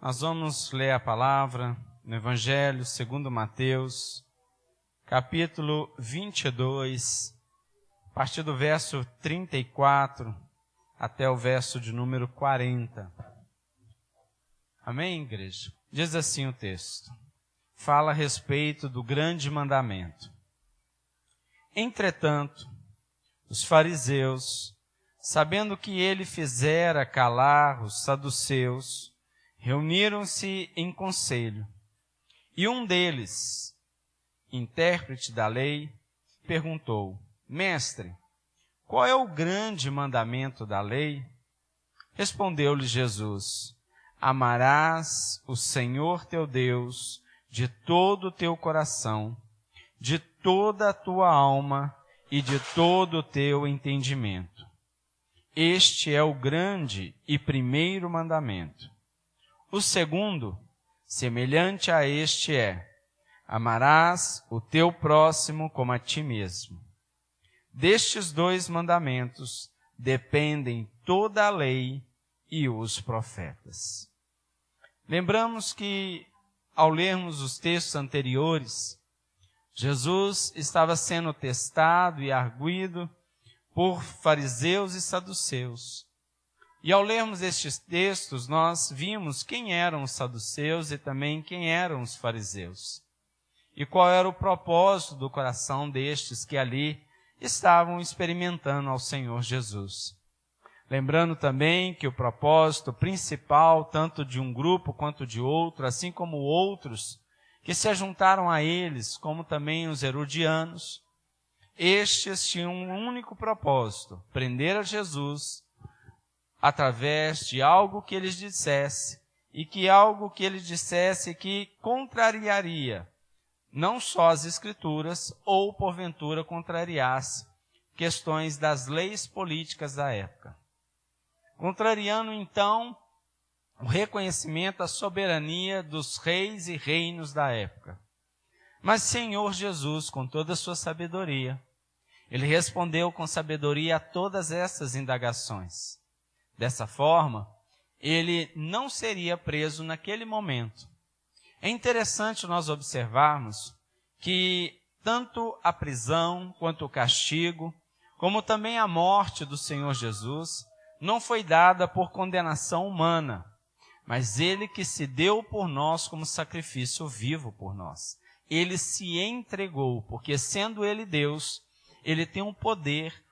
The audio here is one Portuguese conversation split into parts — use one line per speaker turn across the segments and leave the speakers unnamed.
Nós vamos ler a palavra no Evangelho segundo Mateus, capítulo 22, a partir do verso 34 até o verso de número 40. Amém, igreja? Diz assim o texto. Fala a respeito do grande mandamento. Entretanto, os fariseus, sabendo que ele fizera calar os saduceus, reuniram-se em conselho. E um deles, intérprete da lei, perguntou: Mestre, qual é o grande mandamento da lei? Respondeu-lhe Jesus: Amarás o Senhor teu Deus de todo o teu coração, de toda a tua alma e de todo o teu entendimento. Este é o grande e primeiro mandamento. O segundo, semelhante a este é: amarás o teu próximo como a ti mesmo. Destes dois mandamentos dependem toda a lei e os profetas. Lembramos que, ao lermos os textos anteriores, Jesus estava sendo testado e arguido por fariseus e saduceus. E ao lermos estes textos, nós vimos quem eram os saduceus e também quem eram os fariseus. E qual era o propósito do coração destes que ali estavam experimentando ao Senhor Jesus. Lembrando também que o propósito principal, tanto de um grupo quanto de outro, assim como outros que se juntaram a eles, como também os herodianos, estes tinham um único propósito: prender a Jesus através de algo que ele dissesse, e que algo que ele dissesse que contrariaria não só as Escrituras, ou porventura contrariasse questões das leis políticas da época. Contrariando então o reconhecimento da soberania dos reis e reinos da época. Mas Senhor Jesus, com toda a sua sabedoria, ele respondeu com sabedoria a todas essas indagações. Dessa forma, ele não seria preso naquele momento. É interessante nós observarmos que tanto a prisão quanto o castigo, como também a morte do Senhor Jesus, não foi dada por condenação humana, mas ele que se deu por nós como sacrifício vivo por nós. Ele se entregou, porque sendo ele Deus, ele tem um poder,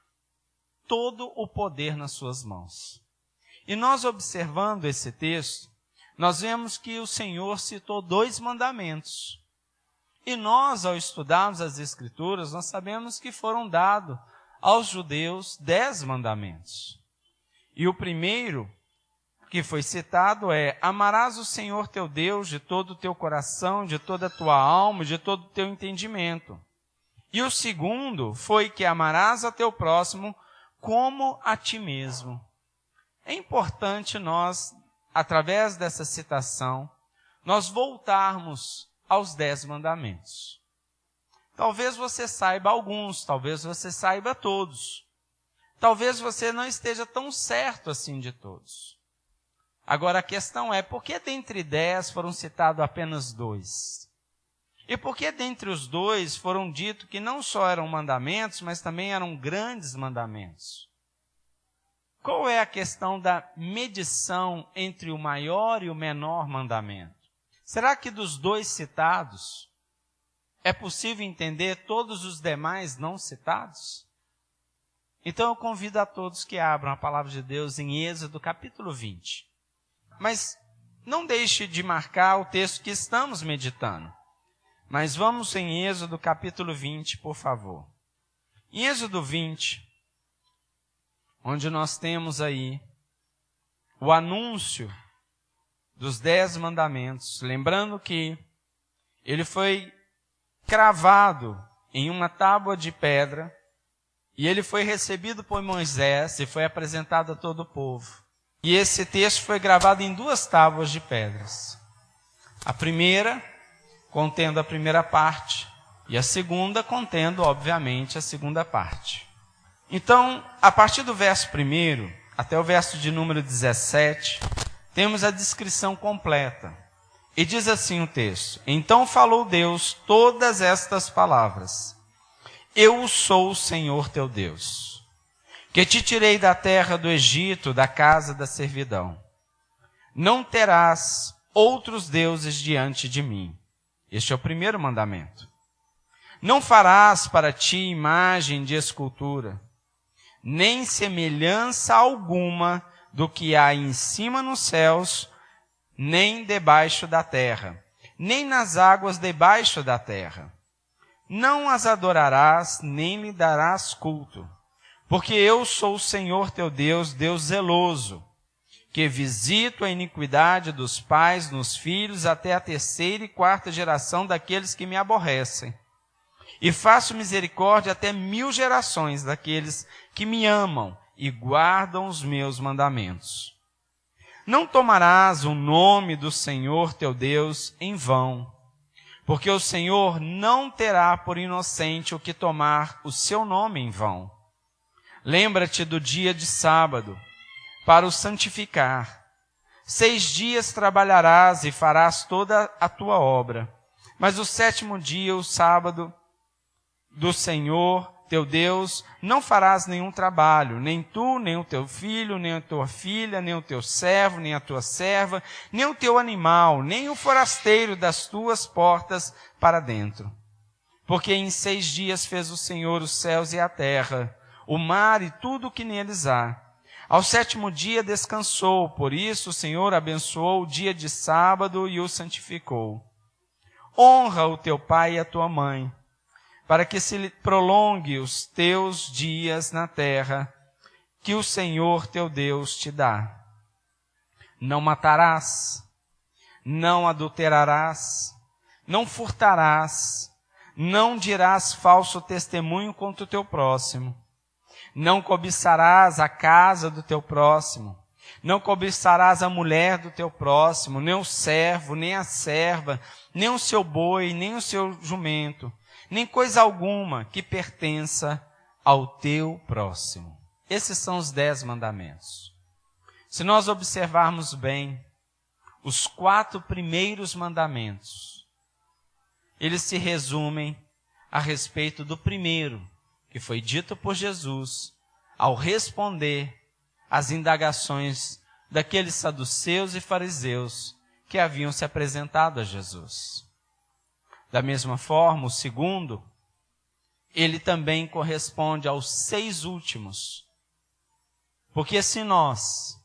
todo o poder nas suas mãos. E nós observando esse texto, nós vemos que o Senhor citou dois mandamentos. E nós, ao estudarmos as Escrituras, nós sabemos que foram dados aos judeus 10 mandamentos. E o primeiro que foi citado é: amarás o Senhor teu Deus de todo o teu coração, de toda a tua alma, de todo o teu entendimento. E o segundo foi que amarás a teu próximo como a ti mesmo. É importante nós, através dessa citação, nós voltarmos aos 10 mandamentos. Talvez você saiba alguns, talvez você saiba todos. Talvez você não esteja tão certo assim de todos. Agora a questão é, por que dentre 10 foram citados apenas 2? E por que dentre os 2 foram dito que não só eram mandamentos, mas também eram grandes mandamentos? Qual é a questão da medição entre o maior e o menor mandamento? Será que dos 2 citados é possível entender todos os demais não citados? Então eu convido a todos que abram a palavra de Deus em Êxodo capítulo 20. Mas não deixe de marcar o texto que estamos meditando. Mas vamos em Êxodo capítulo 20, por favor. Em Êxodo 20, onde nós temos aí o anúncio dos 10 mandamentos. Lembrando que ele foi cravado em uma tábua de pedra e ele foi recebido por Moisés e foi apresentado a todo o povo. E esse texto foi gravado em 2 tábuas de pedras. A primeira contendo a primeira parte e a segunda contendo, obviamente, a segunda parte. Então, a partir do verso 1 até o verso de número 17, temos a descrição completa. E diz assim o texto: então falou Deus todas estas palavras: eu sou o Senhor teu Deus, que te tirei da terra do Egito, da casa da servidão. Não terás outros deuses diante de mim. Este é o primeiro mandamento. Não farás para ti imagem de escultura, nem semelhança alguma do que há em cima nos céus, nem debaixo da terra, nem nas águas debaixo da terra. Não as adorarás, nem lhe darás culto, porque eu sou o Senhor teu Deus, Deus zeloso, que visito a iniquidade dos pais nos filhos até a terceira e quarta geração daqueles que me aborrecem. E faço misericórdia até 1000 gerações daqueles que me amam e guardam os meus mandamentos. Não tomarás o nome do Senhor teu Deus em vão, porque o Senhor não terá por inocente o que tomar o seu nome em vão. Lembra-te do dia de sábado, para o santificar. 6 dias trabalharás e farás toda a tua obra, mas o 7º dia, o sábado do Senhor teu Deus, não farás nenhum trabalho, nem tu, nem o teu filho, nem a tua filha, nem o teu servo, nem a tua serva, nem o teu animal, nem o forasteiro das tuas portas para dentro. Porque em 6 dias fez o Senhor os céus e a terra, o mar e tudo o que neles há. Ao 7º dia descansou, por isso o Senhor abençoou o dia de sábado e o santificou. Honra o teu pai e a tua mãe, para que se prolongue os teus dias na terra, que o Senhor teu Deus te dá. Não matarás, não adulterarás, não furtarás, não dirás falso testemunho contra o teu próximo, não cobiçarás a casa do teu próximo, não cobiçarás a mulher do teu próximo, nem o servo, nem a serva, nem o seu boi, nem o seu jumento, nem coisa alguma que pertença ao teu próximo. Esses são os 10 mandamentos. Se nós observarmos bem, os 4 primeiros mandamentos, eles se resumem a respeito do primeiro, que foi dito por Jesus, ao responder às indagações daqueles saduceus e fariseus que haviam se apresentado a Jesus. Da mesma forma, o segundo, ele também corresponde aos 6 últimos. Porque se nós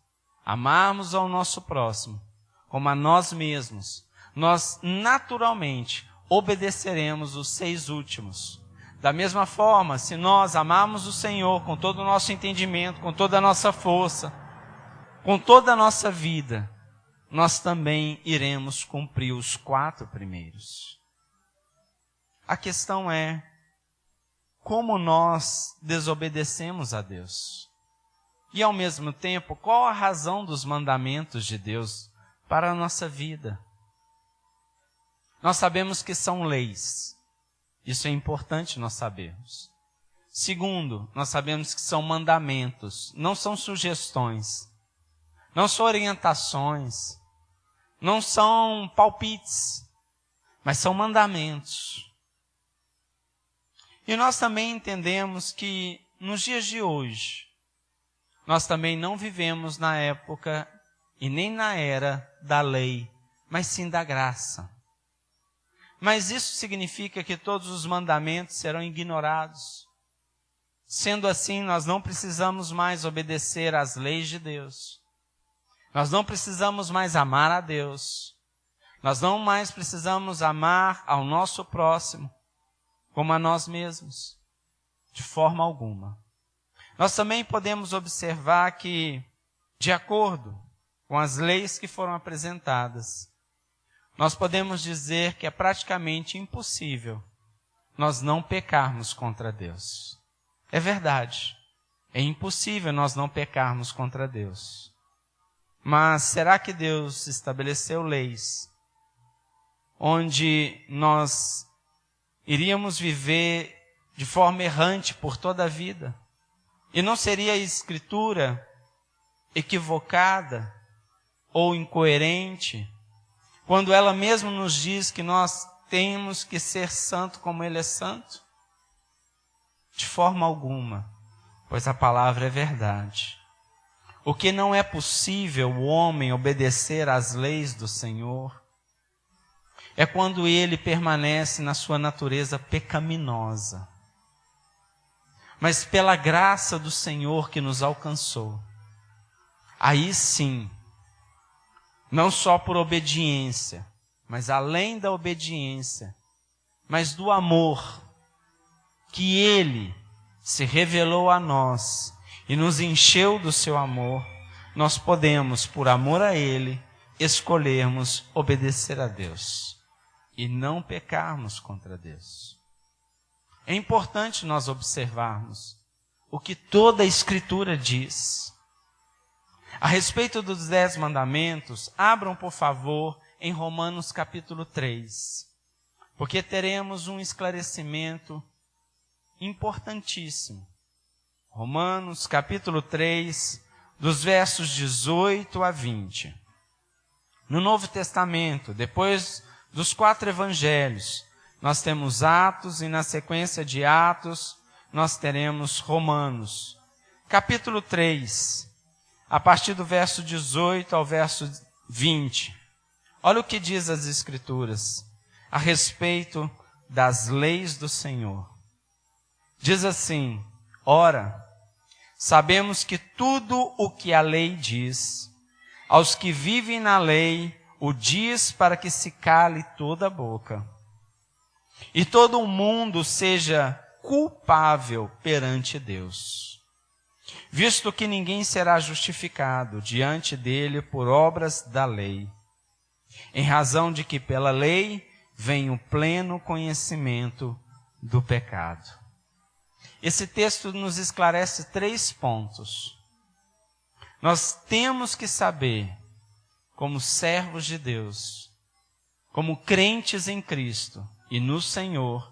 amarmos ao nosso próximo como a nós mesmos, nós naturalmente obedeceremos os 6 últimos. Da mesma forma, se nós amarmos o Senhor com todo o nosso entendimento, com toda a nossa força, com toda a nossa vida, nós também iremos cumprir os 4 primeiros. A questão é, como nós desobedecemos a Deus? E ao mesmo tempo, qual a razão dos mandamentos de Deus para a nossa vida? Nós sabemos que são leis. Isso é importante nós sabermos. Segundo, nós sabemos que são mandamentos, não são sugestões, não são orientações, não são palpites, mas são mandamentos. E nós também entendemos que nos dias de hoje, nós também não vivemos na época e nem na era da lei, mas sim da graça. Mas isso significa que todos os mandamentos serão ignorados. Sendo assim, nós não precisamos mais obedecer às leis de Deus. Nós não precisamos mais amar a Deus. Nós não mais precisamos amar ao nosso próximo como a nós mesmos, de forma alguma. Nós também podemos observar que, de acordo com as leis que foram apresentadas, nós podemos dizer que é praticamente impossível nós não pecarmos contra Deus. É verdade, é impossível nós não pecarmos contra Deus. Mas será que Deus estabeleceu leis onde nós iríamos viver de forma errante por toda a vida? E não seria a Escritura equivocada ou incoerente, quando ela mesma nos diz que nós temos que ser santo como Ele é santo? De forma alguma, pois a palavra é verdade. O que não é possível o homem obedecer às leis do Senhor é quando ele permanece na sua natureza pecaminosa. Mas pela graça do Senhor que nos alcançou, aí sim, não só por obediência, mas além da obediência, mas do amor que Ele se revelou a nós e nos encheu do seu amor, nós podemos, por amor a Ele, escolhermos obedecer a Deus e não pecarmos contra Deus. É importante nós observarmos o que toda a Escritura diz. A respeito dos 10 mandamentos, abram, por favor, em Romanos capítulo 3, porque teremos um esclarecimento importantíssimo. Romanos capítulo 3, dos versos 18 a 20. No Novo Testamento, depois dos 4 evangelhos, nós temos Atos e na sequência de Atos nós teremos Romanos. Capítulo 3, a partir do verso 18 ao verso 20. Olha o que diz as Escrituras a respeito das leis do Senhor. Diz assim: ora, sabemos que tudo o que a lei diz, aos que vivem na lei, o diz para que se cale toda a boca, e todo o mundo seja culpável perante Deus, visto que ninguém será justificado diante dele por obras da lei, em razão de que pela lei vem o pleno conhecimento do pecado. Esse texto nos esclarece 3 pontos. Nós temos que saber, como servos de Deus, como crentes em Cristo e no Senhor,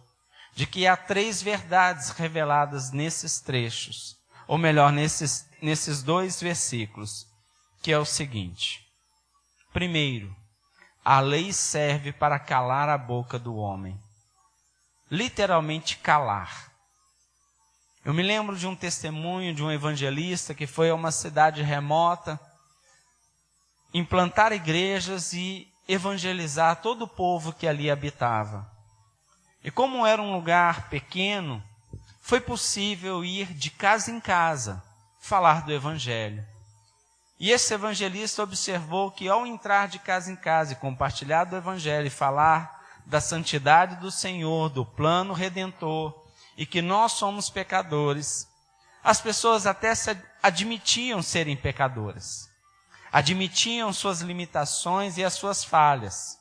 de que há 3 verdades reveladas nesses trechos, ou melhor, nesses 2 versículos, que é o seguinte. Primeiro, a lei serve para calar a boca do homem. Literalmente calar. Eu me lembro de um testemunho de um evangelista que foi a uma cidade remota implantar igrejas e evangelizar todo o povo que ali habitava. E como era um lugar pequeno, foi possível ir de casa em casa falar do evangelho. E esse evangelista observou que ao entrar de casa em casa e compartilhar do evangelho e falar da santidade do Senhor, do plano redentor, e que nós somos pecadores, as pessoas até se admitiam serem pecadoras, admitiam suas limitações e as suas falhas.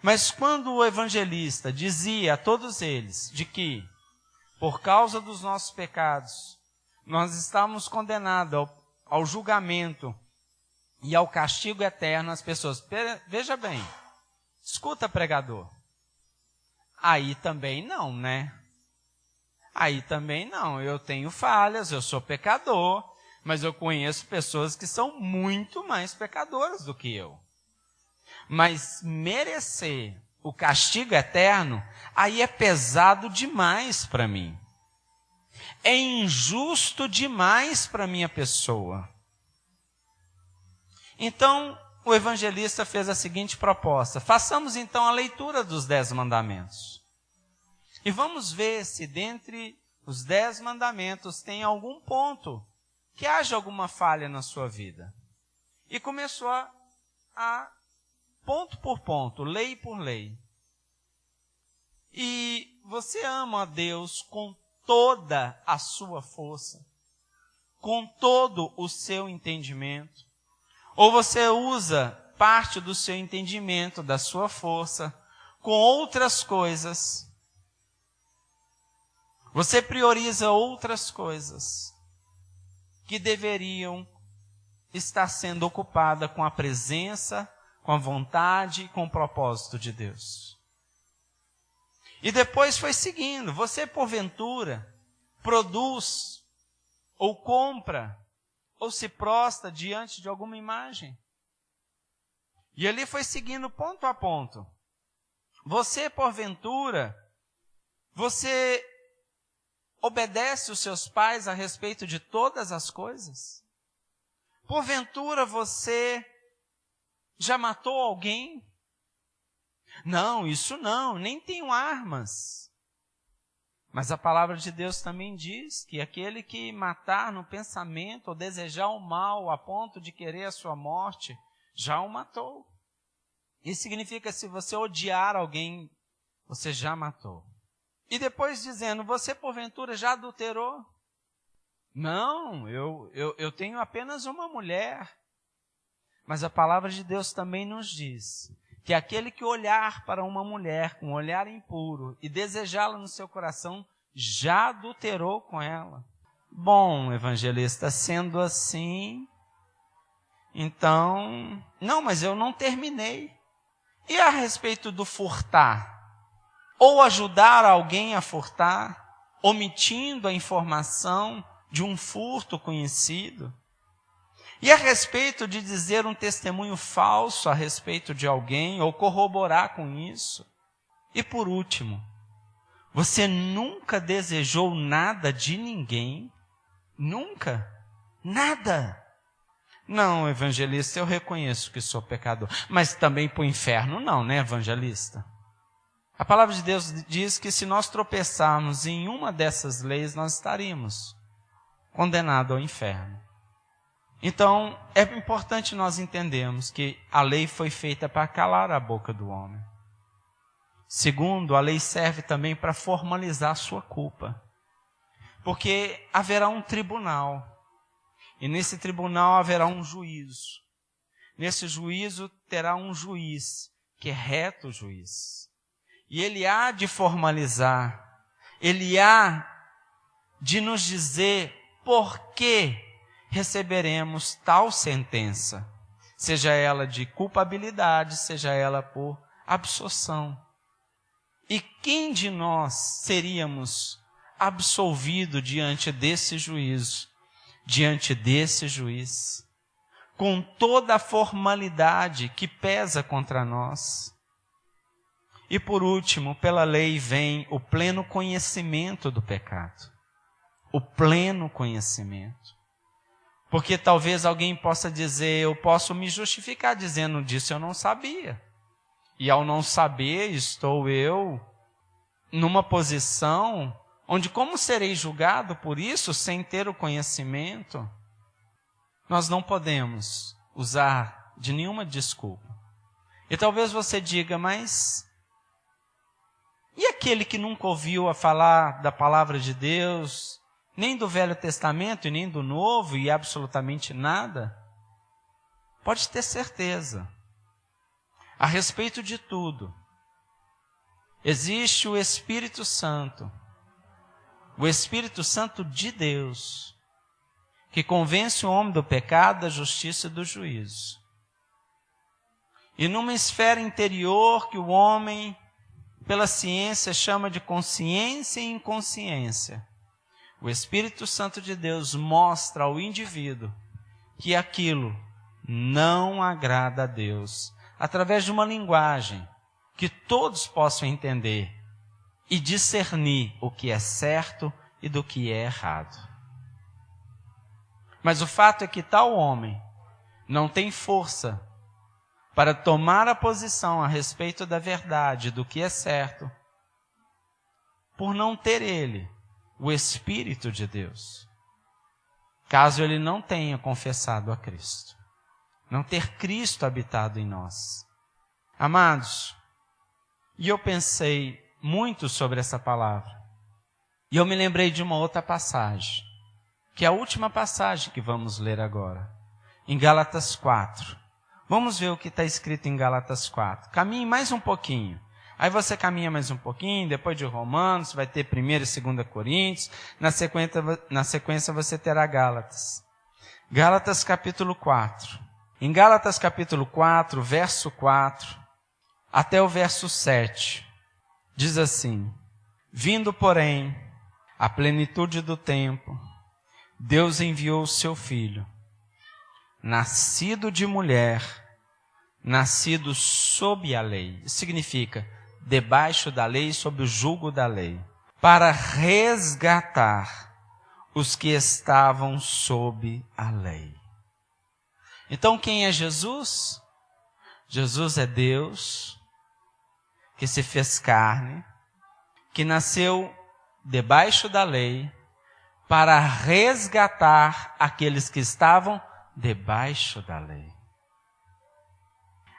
Mas quando o evangelista dizia a todos eles de que, por causa dos nossos pecados, nós estávamos condenados ao julgamento e ao castigo eterno, as pessoas, veja bem, escuta, pregador, aí também não, né? Aí também não, eu tenho falhas, eu sou pecador, mas eu conheço pessoas que são muito mais pecadoras do que eu. Mas merecer o castigo eterno, aí é pesado demais para mim. É injusto demais para a minha pessoa. Então, o evangelista fez a seguinte proposta: façamos então a leitura dos 10 mandamentos. E vamos ver se dentre os 10 mandamentos tem algum ponto que haja alguma falha na sua vida. E começou a ponto por ponto, lei por lei. E você ama a Deus com toda a sua força, com todo o seu entendimento? Ou você usa parte do seu entendimento, da sua força, com outras coisas? Você prioriza outras coisas que deveriam estar sendo ocupadas com a presença, com a vontade e com o propósito de Deus. E depois foi seguindo. Você, porventura, produz ou compra ou se prostra diante de alguma imagem? E ali foi seguindo ponto a ponto. Você, porventura, você obedece os seus pais a respeito de todas as coisas? Porventura você já matou alguém? Não, isso não, nem tenho armas. Mas a palavra de Deus também diz que aquele que matar no pensamento ou desejar o mal a ponto de querer a sua morte, já o matou. Isso significa que se você odiar alguém, você já matou. E depois dizendo, você porventura já adulterou? Não, eu tenho apenas uma mulher. Mas a palavra de Deus também nos diz que aquele que olhar para uma mulher com um olhar impuro e desejá-la no seu coração, já adulterou com ela. Bom, evangelista, sendo assim, então... Não, mas eu não terminei. E a respeito do furtar? Ou ajudar alguém a furtar, omitindo a informação de um furto conhecido? E a respeito de dizer um testemunho falso a respeito de alguém, ou corroborar com isso? E por último, você nunca desejou nada de ninguém? Nunca? Nada? Não, evangelista, eu reconheço que sou pecador, mas também para o inferno não, né, evangelista? A palavra de Deus diz que se nós tropeçarmos em uma dessas leis, nós estaríamos condenados ao inferno. Então, é importante nós entendermos que a lei foi feita para calar a boca do homem. Segundo, a lei serve também para formalizar a sua culpa. Porque haverá um tribunal. E nesse tribunal haverá um juízo. Nesse juízo terá um juiz, que é reto juiz. E ele há de formalizar, ele há de nos dizer por que receberemos tal sentença, seja ela de culpabilidade, seja ela por absorção. E quem de nós seríamos absolvido diante desse juízo, diante desse juiz, com toda a formalidade que pesa contra nós? E por último, pela lei vem o pleno conhecimento do pecado. O pleno conhecimento. Porque talvez alguém possa dizer, eu posso me justificar dizendo disso, eu não sabia. E ao não saber, estou eu numa posição onde como serei julgado por isso sem ter o conhecimento? Nós não podemos usar de nenhuma desculpa. E talvez você diga, mas... E aquele que nunca ouviu a falar da palavra de Deus, nem do Velho Testamento e nem do Novo, e absolutamente nada? Pode ter certeza. A respeito de tudo, existe o Espírito Santo de Deus, que convence o homem do pecado, da justiça e do juízo. E numa esfera interior que o homem, pela ciência, chama de consciência e inconsciência, o Espírito Santo de Deus mostra ao indivíduo que aquilo não agrada a Deus, através de uma linguagem que todos possam entender e discernir o que é certo e do que é errado. Mas o fato é que tal homem não tem força para tomar a posição a respeito da verdade, do que é certo, por não ter ele o Espírito de Deus, caso ele não tenha confessado a Cristo, não ter Cristo habitado em nós. Amados, e eu pensei muito sobre essa palavra, e eu me lembrei de uma outra passagem, que é a última passagem que vamos ler agora, em Gálatas 4. Vamos ver o que está escrito em Gálatas 4. Caminhe mais um pouquinho. Aí você caminha mais um pouquinho, depois de Romanos, vai ter 1 e 2 Coríntios, na sequência você terá Gálatas. Gálatas capítulo 4. Em Gálatas capítulo 4, verso 4, até o verso 7, diz assim: vindo, porém, a plenitude do tempo, Deus enviou o seu Filho, nascido de mulher, nascido sob a lei. Isso significa debaixo da lei, sob o jugo da lei, para resgatar os que estavam sob a lei. Então quem é Jesus? Jesus é Deus, que se fez carne, que nasceu debaixo da lei, para resgatar aqueles que estavam debaixo da lei,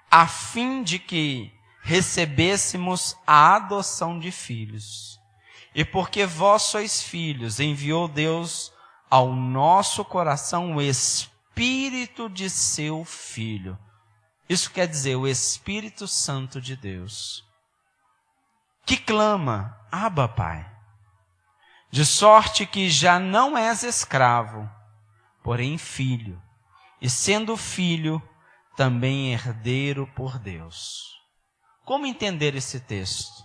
a fim de que recebêssemos a adoção de filhos. E porque vós sois filhos, enviou Deus ao nosso coração o Espírito de seu Filho. Isso quer dizer o Espírito Santo de Deus, que clama, Abba, Pai. De sorte que já não és escravo, porém filho, e sendo filho, também herdeiro por Deus. Como entender esse texto?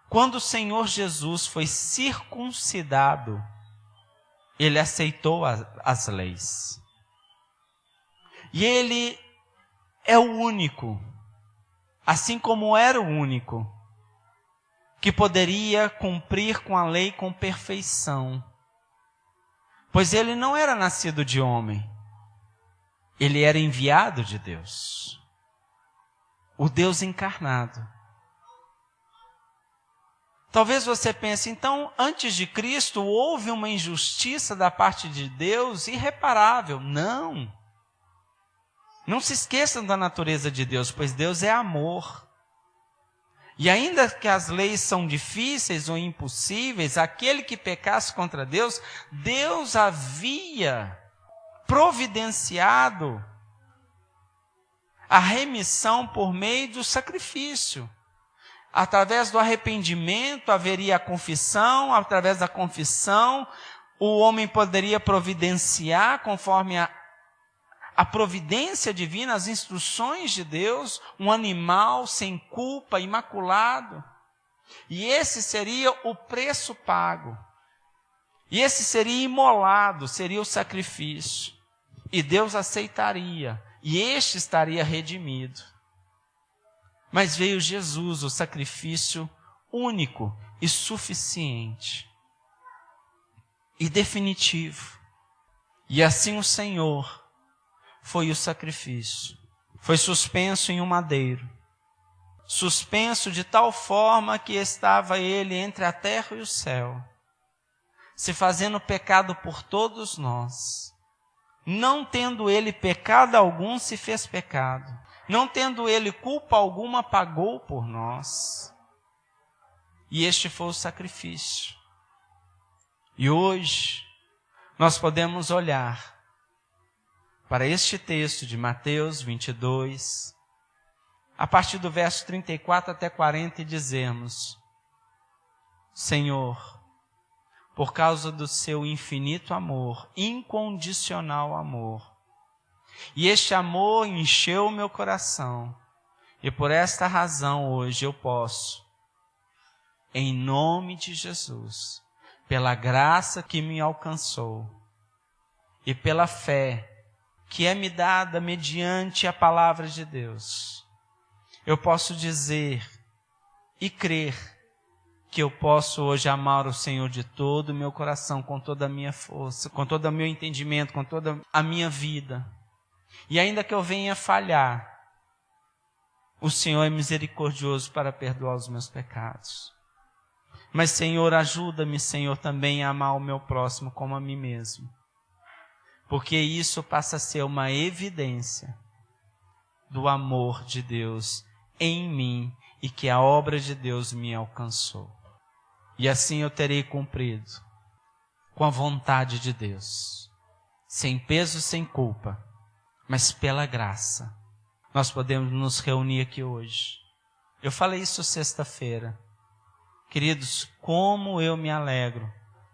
Quando o Senhor Jesus foi circuncidado, ele aceitou as leis. E ele é o único, assim como era o único, que poderia cumprir com a lei com perfeição. Pois ele não era nascido de homem, ele era enviado de Deus, o Deus encarnado. Talvez você pense, então, antes de Cristo houve uma injustiça da parte de Deus irreparável. Não. Não se esqueçam da natureza de Deus, pois Deus é amor. E ainda que as leis são difíceis ou impossíveis, aquele que pecasse contra Deus, Deus havia providenciado a remissão por meio do sacrifício. Através do arrependimento haveria a confissão, através da confissão o homem poderia providenciar, conforme a providência divina, as instruções de Deus, um animal sem culpa, imaculado. E esse seria o preço pago. E esse seria imolado, seria o sacrifício. E Deus aceitaria, e este estaria redimido. Mas veio Jesus, o sacrifício único e suficiente e definitivo. E assim o Senhor foi o sacrifício. Foi suspenso em um madeiro. Suspenso de tal forma que estava ele entre a terra e o céu, se fazendo pecado por todos nós. Não tendo ele pecado algum, se fez pecado. Não tendo ele culpa alguma, pagou por nós. E este foi o sacrifício. E hoje, nós podemos olhar para este texto de Mateus 22, a partir do verso 34 até 40, e dizermos: Senhor, por causa do seu infinito amor, incondicional amor, e este amor encheu o meu coração, e por esta razão hoje eu posso, em nome de Jesus, pela graça que me alcançou, e pela fé que é me dada mediante a palavra de Deus, eu posso dizer e crer que eu posso hoje amar o Senhor de todo o meu coração, com toda a minha força, com todo o meu entendimento, com toda a minha vida. E ainda que eu venha falhar, o Senhor é misericordioso para perdoar os meus pecados. Mas, Senhor, ajuda-me, Senhor, também a amar o meu próximo como a mim mesmo. Porque isso passa a ser uma evidência do amor de Deus em mim e que a obra de Deus me alcançou. E assim eu terei cumprido com a vontade de Deus, sem peso, sem culpa, mas pela graça. Nós podemos nos reunir aqui hoje. Eu falei isso sexta-feira. Queridos, como eu me alegro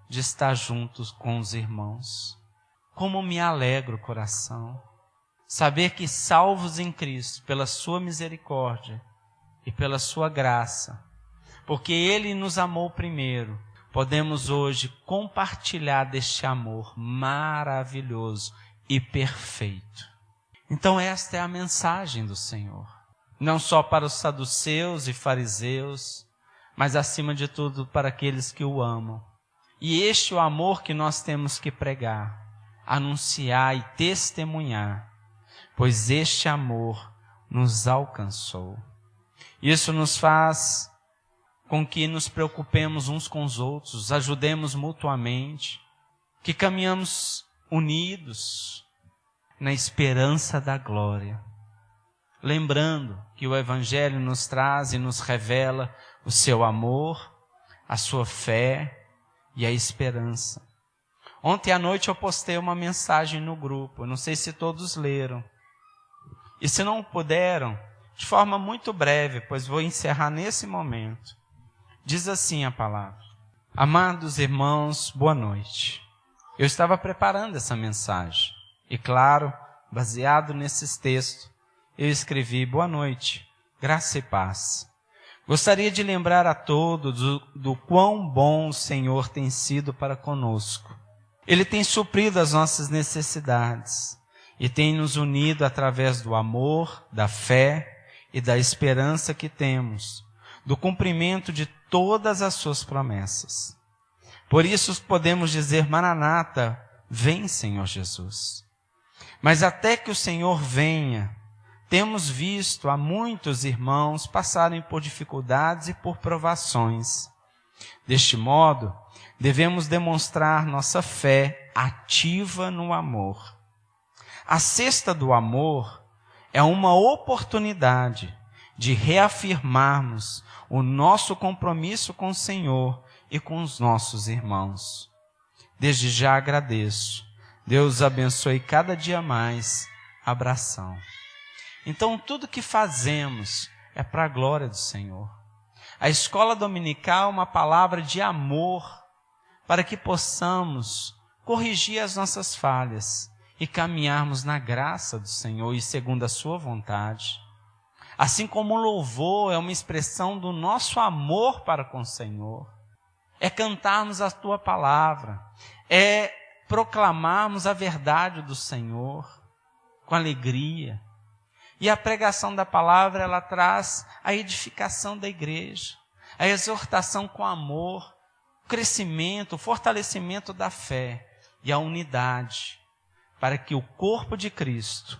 de estar juntos com os irmãos. Como me alegra o coração. Saber que salvos em Cristo, pela sua misericórdia e pela sua graça, porque Ele nos amou primeiro, podemos hoje compartilhar deste amor maravilhoso e perfeito. Então esta é a mensagem do Senhor. Não só para os saduceus e fariseus, mas acima de tudo para aqueles que o amam. E este é o amor que nós temos que pregar, anunciar e testemunhar, pois este amor nos alcançou. Isso nos faz com que nos preocupemos uns com os outros, ajudemos mutuamente, que caminhamos unidos na esperança da glória. Lembrando que o Evangelho nos traz e nos revela o seu amor, a sua fé e a esperança. Ontem à noite eu postei uma mensagem no grupo, não sei se todos leram. E se não puderam, de forma muito breve, pois vou encerrar nesse momento. Diz assim a palavra: Amados irmãos, boa noite. Eu estava preparando essa mensagem. E claro, baseado nesses textos, eu escrevi: boa noite, graça e paz. Gostaria de lembrar a todos do quão bom o Senhor tem sido para conosco. Ele tem suprido as nossas necessidades e tem nos unido através do amor, da fé e da esperança que temos, do cumprimento de todas as suas promessas. Por isso podemos dizer: Maranata, vem, Senhor Jesus. Mas até que o Senhor venha, temos visto a muitos irmãos passarem por dificuldades e por provações. Deste modo, devemos demonstrar nossa fé ativa no amor. A cesta do amor é uma oportunidade de reafirmarmos o nosso compromisso com o Senhor e com os nossos irmãos. Desde já agradeço. Deus abençoe cada dia mais. Abração. Então, tudo que fazemos é para a glória do Senhor. A escola dominical é uma palavra de amor para que possamos corrigir as nossas falhas e caminharmos na graça do Senhor e segundo a sua vontade. Assim como o louvor é uma expressão do nosso amor para com o Senhor, é cantarmos a tua palavra, é proclamarmos a verdade do Senhor com alegria. E a pregação da palavra, ela traz a edificação da igreja, a exortação com amor, o crescimento, o fortalecimento da fé e a unidade, para que o corpo de Cristo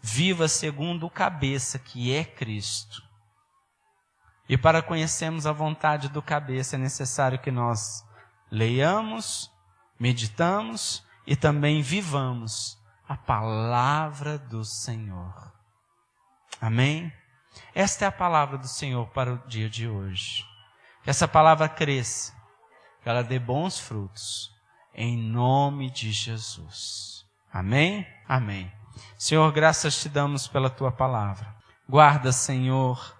viva segundo o cabeça, que é Cristo. E para conhecermos a vontade do cabeça, é necessário que nós leiamos, meditamos e também vivamos a palavra do Senhor. Amém? Esta é a palavra do Senhor para o dia de hoje. Que essa palavra cresça, que ela dê bons frutos, em nome de Jesus. Amém? Amém. Senhor, graças te damos pela tua palavra. Guarda, Senhor,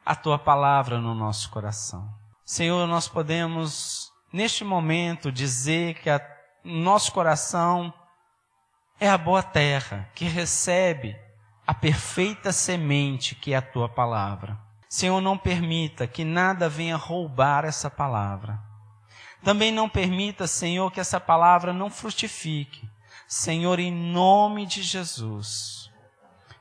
a tua palavra no nosso coração. Senhor, nós podemos, neste momento, dizer que nosso coração é a boa terra, que recebe a perfeita semente que é a tua palavra. Senhor, não permita que nada venha roubar essa palavra. Também não permita, Senhor, que essa palavra não frutifique. Senhor, em nome de Jesus,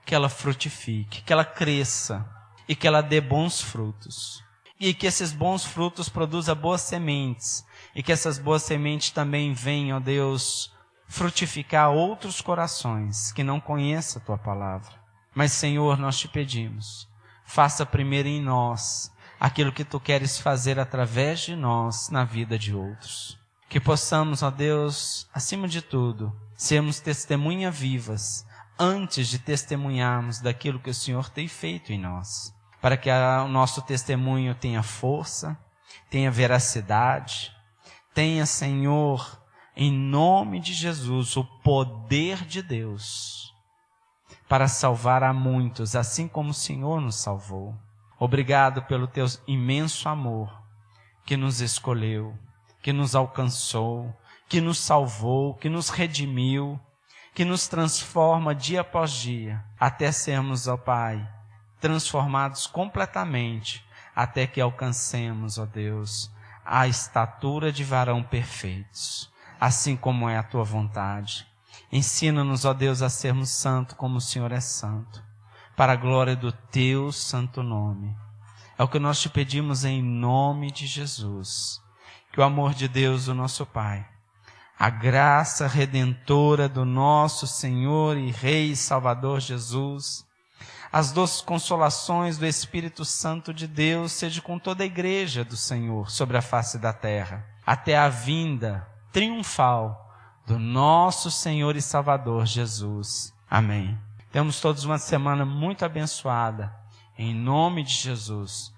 que ela frutifique, que ela cresça e que ela dê bons frutos. E que esses bons frutos produzam boas sementes. E que essas boas sementes também venham, ó Deus, frutificar outros corações que não conheçam a tua palavra. Mas, Senhor, nós te pedimos, faça primeiro em nós aquilo que tu queres fazer através de nós na vida de outros. Que possamos, ó Deus, acima de tudo, sermos testemunhas vivas antes de testemunharmos daquilo que o Senhor tem feito em nós. Para que o nosso testemunho tenha força, tenha veracidade, tenha, Senhor, em nome de Jesus, o poder de Deus para salvar a muitos, assim como o Senhor nos salvou. Obrigado pelo teu imenso amor que nos escolheu, que nos alcançou, que nos salvou, que nos redimiu, que nos transforma dia após dia, até sermos, ó Pai, transformados completamente, até que alcancemos, ó Deus, a estatura de varão perfeitos, assim como é a tua vontade. Ensina-nos, ó Deus, a sermos santos como o Senhor é santo, para a glória do teu santo nome. É o que nós te pedimos em nome de Jesus. Que o amor de Deus, o nosso Pai, a graça redentora do nosso Senhor e Rei e Salvador Jesus, as doces consolações do Espírito Santo de Deus, seja com toda a igreja do Senhor sobre a face da terra, até a vinda triunfal do nosso Senhor e Salvador Jesus. Amém. Temos todos uma semana muito abençoada. Em nome de Jesus.